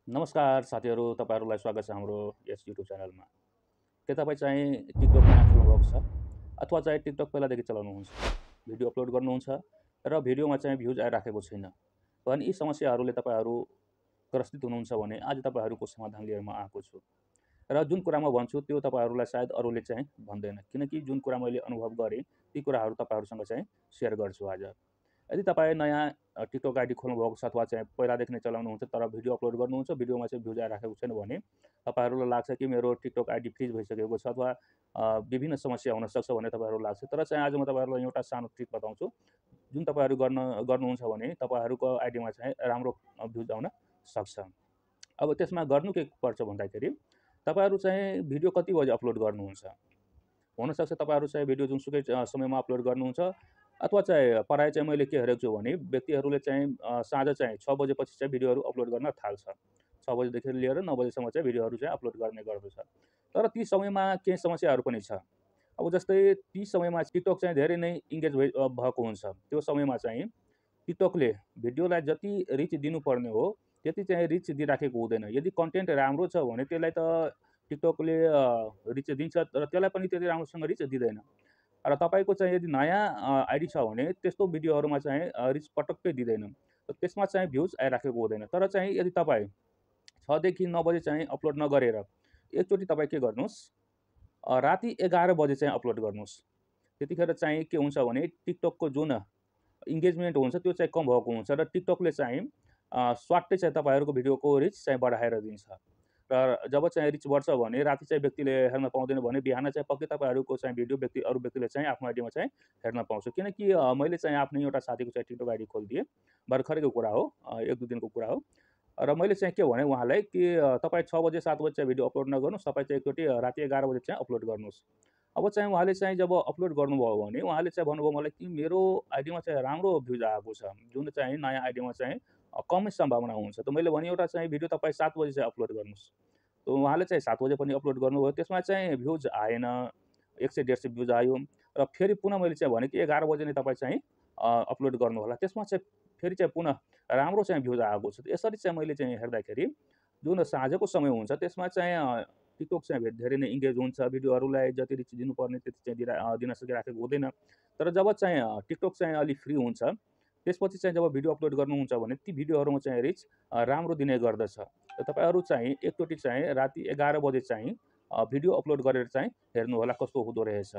नमस्कार साथीहरू, तपाईँहरूलाई स्वागत छ हाम्रो यस युट्युब च्यानलमा। के तपाईँ चाहिँ टिकटकमा चलाउनुभएको छ अथवा चाहिँ टिकटक पहिलादेखि चलाउनुहुन्छ, भिडियो अपलोड गर्नुहुन्छ र भिडियोमा चाहिँ भ्युज आइराखेको छैन भने यी समस्याहरूले तपाईँहरू ग्रसित हुनुहुन्छ भने आज तपाईँहरूको समाधान लिएर म आएको छु। र जुन कुरा म भन्छु त्यो तपाईँहरूलाई सायद अरूले चाहिँ भन्दैन, किनकि जुन कुरा मैले अनुभव गरेँ ती कुराहरू तपाईँहरूसँग चाहिँ सेयर गर्छु आज। यदि तपाईँ नयाँ टिकटक आइडी खोल्नुभएको छ अथवा चाहिँ पहिलादेखि नै चलाउनुहुन्छ तर भिडियो अपलोड गर्नुहुन्छ, भिडियोमा चाहिँ भ्युज आइराखेको छैन भने तपाईँहरूलाई लाग्छ कि मेरो टिकटक आइडी फ्रिज भइसकेको छ अथवा विभिन्न समस्या हुनसक्छ भन्ने तपाईँहरूलाई लाग्छ। तर चाहिँ आज म तपाईँहरूलाई एउटा सानो ट्रिक बताउँछु, जुन तपाईँहरू गर्नुहुन्छ भने तपाईँहरूको आइडीमा चाहिँ राम्रो भ्युज आउन सक्छ। अब त्यसमा गर्नु के पर्छ भन्दाखेरि तपाईँहरू चाहिँ भिडियो कति बजे अपलोड गर्नुहुन्छ। हुनसक्छ तपाईँहरू चाहिँ भिडियो जुनसुकै समयमा अपलोड गर्नुहुन्छ अथवा चाहिँ प्रायः चाहिँ मैले के हेरेको छु भने व्यक्तिहरूले चाहिँ साँझ चाहिँ 6 बजेपछि चाहिँ भिडियोहरू अपलोड गर्न थाल्छ। 6 बजेदेखि लिएर 9 बजेसम्म चाहिँ भिडियोहरू चाहिँ अपलोड गर्ने गर्दछ। तर ती समयमा केही समस्याहरू पनि छ। अब जस्तै ती समयमा टिकटक चाहिँ धेरै नै इङ्गेज भएको हुन्छ। त्यो समयमा चाहिँ टिकटकले भिडियोलाई जति रिच दिनुपर्ने हो त्यति चाहिँ रिच दिइराखेको हुँदैन। यदि कन्टेन्ट राम्रो छ भने त्यसलाई त टिकटकले रिच दिन्छ, तर त्यसलाई पनि त्यति राम्रोसँग रिच दिँदैन। र तपाईँको चाहिँ यदि नयाँ आइडी छ भने त्यस्तो भिडियोहरूमा चाहिँ रिच पटक्कै दिँदैन, त्यसमा चाहिँ भ्युज आइराखेको हुँदैन। तर चाहिँ यदि तपाईँ 6 देखि 9 बजे चाहिँ अपलोड नगरेर एकचोटि तपाईँ के गर्नुहोस्, राति 11 बजे चाहिँ अपलोड गर्नुहोस्। त्यतिखेर चाहिँ के हुन्छ भने टिकटकको जुन इङ्गेजमेन्ट हुन्छ त्यो चाहिँ कम भएको हुन्छ र टिकटकले चाहिँ स्वाट्टै चाहिँ तपाईँहरूको भिडियोको रिच चाहिँ बढाएर दिन्छ। र जब चाहिँ रिच बढ्छ भने राति चाहिँ व्यक्तिले हेर्न पाउँदैन भने बिहान चाहिँ पक्कै तपाईँहरूको चाहिँ भिडियो अरू व्यक्तिले चाहिँ आफ्नो आइडीमा चाहिँ हेर्न पाउँछ। किनकि मैले चाहिँ आफ्नै एउटा साथीको चाहिँ टिकटक आइडी खोलिदिएँ, भर्खरैको कुरा हो, 1-2 दिनको कुरा हो। र मैले चाहिँ के भने उहाँलाई कि तपाईँ 6 बजे 7 बजे चाहिँ भिडियो अपलोड नगर्नुहोस्, तपाईँ चाहिँ एकचोटि राति 11 बजे चाहिँ अपलोड गर्नुहोस्। अब चाहिँ उहाँले चाहिँ जब अपलोड गर्नुभयो भने उहाँले चाहिँ भन्नुभयो मलाई कि मेरो आइडीमा चाहिँ राम्रो भ्युज आएको छ, जुन चाहिँ नयाँ आइडीमा चाहिँ कमै सम्भावना हुन्छ। त मैले भने एउटा चाहिँ भिडियो तपाईँ 7 बजे चाहिँ अपलोड गर्नुहोस्। त उहाँले चाहिँ 7 बजे पनि अपलोड गर्नुभयो, त्यसमा चाहिँ भ्युज आएन, 100-150 भ्युज आयो। र फेरि पुनः मैले चाहिँ भने कि 11 बजे नै तपाईँ चाहिँ अपलोड गर्नुहोला, त्यसमा चाहिँ फेरि चाहिँ पुनः राम्रो चाहिँ भ्युज आएको छ। यसरी चाहिँ मैले चाहिँ हेर्दाखेरि जुन साँझको समय हुन्छ त्यसमा चाहिँ टिकटक चाहिँ धेरै नै इङ्गेज हुन्छ, भिडियोहरूलाई जति रिच दिनुपर्ने त्यति चाहिँ दिन सकिराखेको हुँदैन। तर जब चाहिँ टिकटक चाहिँ अलिक फ्री हुन्छ त्यसपछि चाहिँ जब भिडियो अपलोड गर्नुहुन्छ भने ती भिडियोहरूमा चाहिँ रिच राम्रो दिने गर्दछ। र तपाईँहरू चाहिँ एकचोटि चाहिँ राति 11 बजे चाहिँ भिडियो अपलोड गरेर चाहिँ हेर्नुहोला कस्तो हुँदो रहेछ।